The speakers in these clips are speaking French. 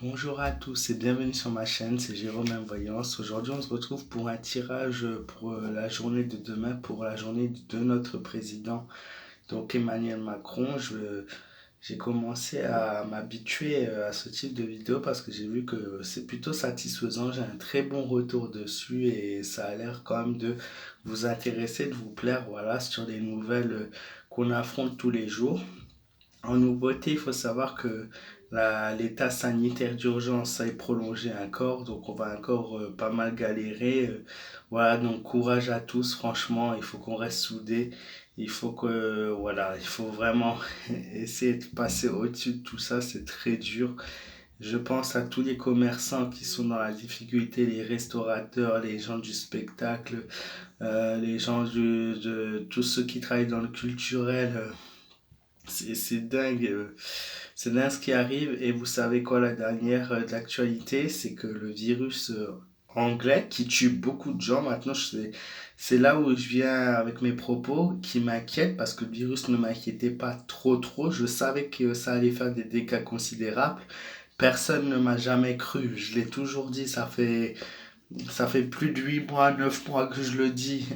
Bonjour à tous et bienvenue sur ma chaîne, c'est Jérôme Voyance. Aujourd'hui, on se retrouve pour un tirage pour la journée de demain, pour la journée de notre président, donc Emmanuel Macron. J'ai commencé à m'habituer à ce type de vidéo parce que j'ai vu que c'est plutôt satisfaisant. J'ai un très bon retour dessus et ça a l'air quand même de vous intéresser, de vous plaire, voilà, sur les nouvelles qu'on affronte tous les jours. En nouveauté, il faut savoir que l'état sanitaire d'urgence est prolongé encore, donc on va encore pas mal galérer. Voilà, donc courage à tous, franchement, il faut qu'on reste soudés. Il faut que, voilà, il faut vraiment essayer de passer au-dessus de tout ça, c'est très dur. Je pense à tous les commerçants qui sont dans la difficulté, les restaurateurs, les gens du spectacle, les gens tous ceux qui travaillent dans le culturel. C'est dingue, c'est dingue ce qui arrive. Et vous savez quoi, la dernière de l'actualité, c'est que le virus anglais qui tue beaucoup de gens, maintenant, c'est là où je viens avec mes propos qui m'inquiètent parce que le virus ne m'inquiétait pas trop trop. Je savais que ça allait faire des dégâts considérables. Personne ne m'a jamais cru. Je l'ai toujours dit, ça fait plus de 8 mois, 9 mois que je le dis.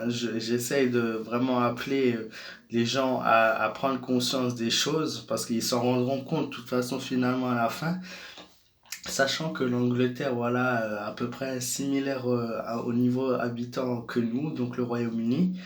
J'essaye de vraiment appeler les gens à prendre conscience des choses parce qu'ils s'en rendront compte de toute façon finalement à la fin. Sachant que l'Angleterre, voilà, à peu près similaire au niveau habitant que nous, donc le Royaume-Uni,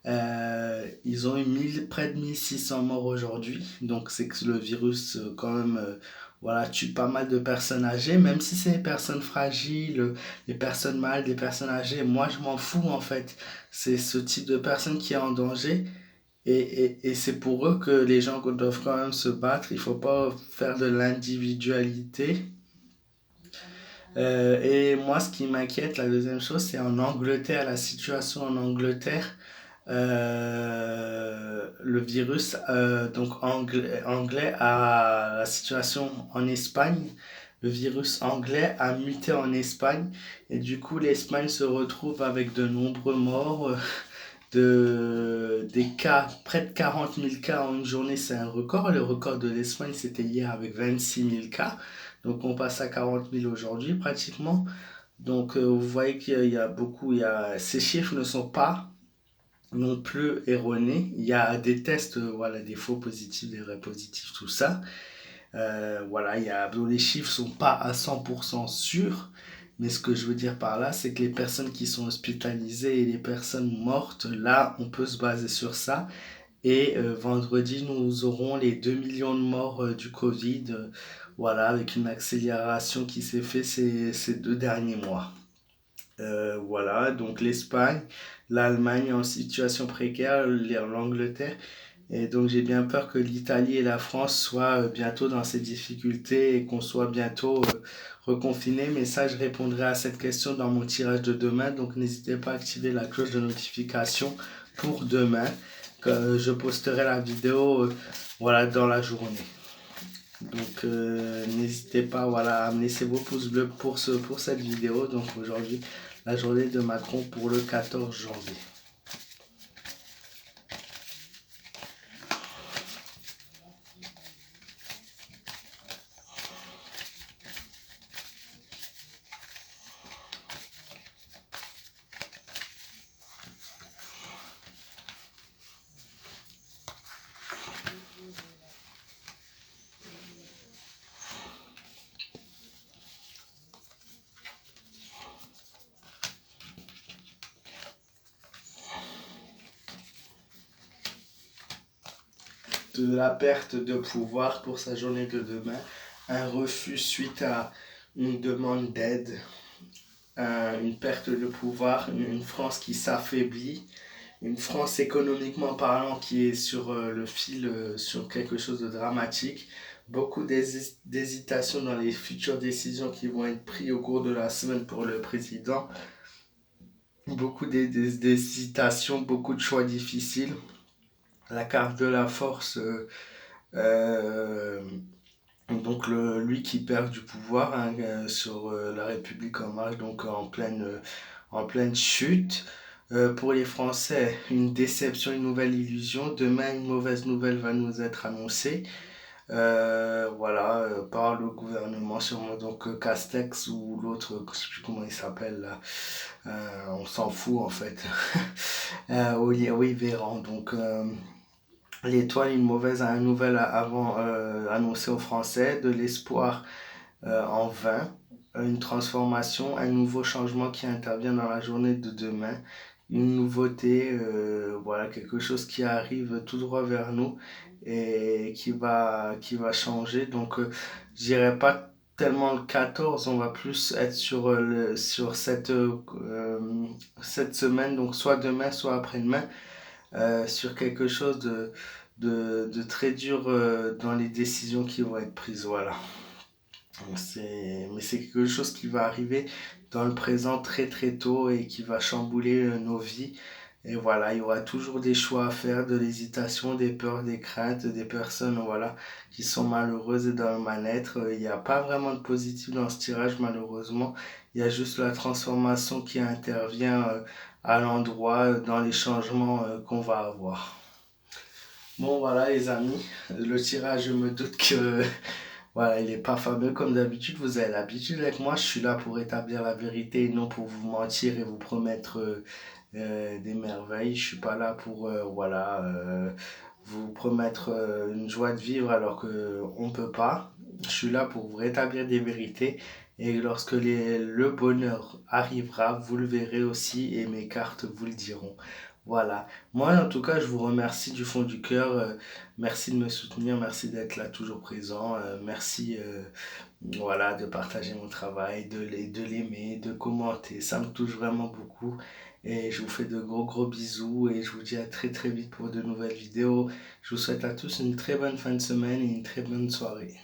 ils ont eu près de 1600 morts aujourd'hui. Donc c'est que le virus quand même voilà, tue pas mal de personnes âgées, même si c'est les personnes fragiles, les personnes malades, les personnes âgées. Moi je m'en fous en fait. C'est ce type de personne qui est en danger. Et c'est pour eux que les gens doivent quand même se battre. Il faut pas faire de l'individualité. Et moi, ce qui m'inquiète, la deuxième chose, c'est en Angleterre, la situation en Angleterre. Le virus donc anglais a la situation en Espagne. Le virus anglais a muté en Espagne et du coup l'Espagne se retrouve avec de nombreux morts, des cas, près de 40 000 cas en une journée, c'est un record. Le record de l'Espagne c'était hier avec 26 000 cas. Donc on passe à 40 000 aujourd'hui pratiquement. Donc vous voyez qu'il y a beaucoup, ces chiffres ne sont pas non plus erronés. Il y a des tests, voilà, des faux positifs, des vrais positifs, tout ça. Voilà, les chiffres sont pas à 100% sûrs, mais ce que je veux dire par là, c'est que les personnes qui sont hospitalisées et les personnes mortes, là, on peut se baser sur ça. Et vendredi, nous aurons les 2 millions de morts du Covid, voilà, avec une accélération qui s'est faite ces 2 derniers mois. Voilà, donc l'Espagne, l'Allemagne en situation précaire, l'Angleterre. Et donc j'ai bien peur que l'Italie et la France soient bientôt dans ces difficultés et qu'on soit bientôt reconfinés. Mais ça, je répondrai à cette question dans mon tirage de demain. Donc n'hésitez pas à activer la cloche de notification pour demain. Que je posterai la vidéo voilà, dans la journée. Donc n'hésitez pas voilà, à me laisser vos pouces bleus pour cette vidéo. Donc aujourd'hui, la journée de Macron pour le 14 janvier. De la perte de pouvoir pour sa journée de demain, un refus suite à une demande d'aide, une perte de pouvoir, une France qui s'affaiblit, une France économiquement parlant qui est sur le fil, sur quelque chose de dramatique, beaucoup d'hésitation dans les futures décisions qui vont être prises au cours de la semaine pour le président, beaucoup d'hésitation, beaucoup de choix difficiles, la carte de la force. Euh, donc lui qui perd du pouvoir hein, sur la République en marche, donc en pleine chute. Pour les Français, une déception, une nouvelle illusion. Demain, une mauvaise nouvelle va nous être annoncée. voilà, par le gouvernement, sûrement donc Castex ou l'autre, je sais plus comment il s'appelle là. On s'en fout en fait. Oui, Véran. Donc l'étoile, une mauvaise nouvelle avant annoncée aux Français, de l'espoir en vain, une transformation, un nouveau changement qui intervient dans la journée de demain, une nouveauté, voilà, quelque chose qui arrive tout droit vers nous et qui va changer. Donc, je dirais pas tellement le 14, on va plus être sur cette semaine, donc soit demain, soit après-demain, sur quelque chose de très dur dans les décisions qui vont être prises. Voilà. Mais c'est quelque chose qui va arriver dans le présent très très tôt et qui va chambouler nos vies. Et voilà, il y aura toujours des choix à faire, de l'hésitation, des peurs, des craintes, des personnes, voilà, qui sont malheureuses dans le mal-être. Il n'y a pas vraiment de positif dans ce tirage, malheureusement. Il y a juste la transformation qui intervient à l'endroit, dans les changements qu'on va avoir. Bon, voilà, les amis, le tirage, je me doute que voilà, il n'est pas fameux comme d'habitude. Vous avez l'habitude avec moi. Je suis là pour établir la vérité et non pour vous mentir et vous promettre des merveilles. Je suis pas là pour voilà, vous promettre une joie de vivre alors que on peut pas. Je suis là pour vous rétablir des vérités. Et lorsque le bonheur arrivera, vous le verrez aussi et mes cartes vous le diront. Voilà. Moi, en tout cas, je vous remercie du fond du cœur. Merci de me soutenir, merci d'être là toujours présent. Merci voilà, de partager mon travail, de l'aimer, de commenter. Ça me touche vraiment beaucoup. Et je vous fais de gros gros bisous et je vous dis à très très vite pour de nouvelles vidéos. Je vous souhaite à tous une très bonne fin de semaine et une très bonne soirée.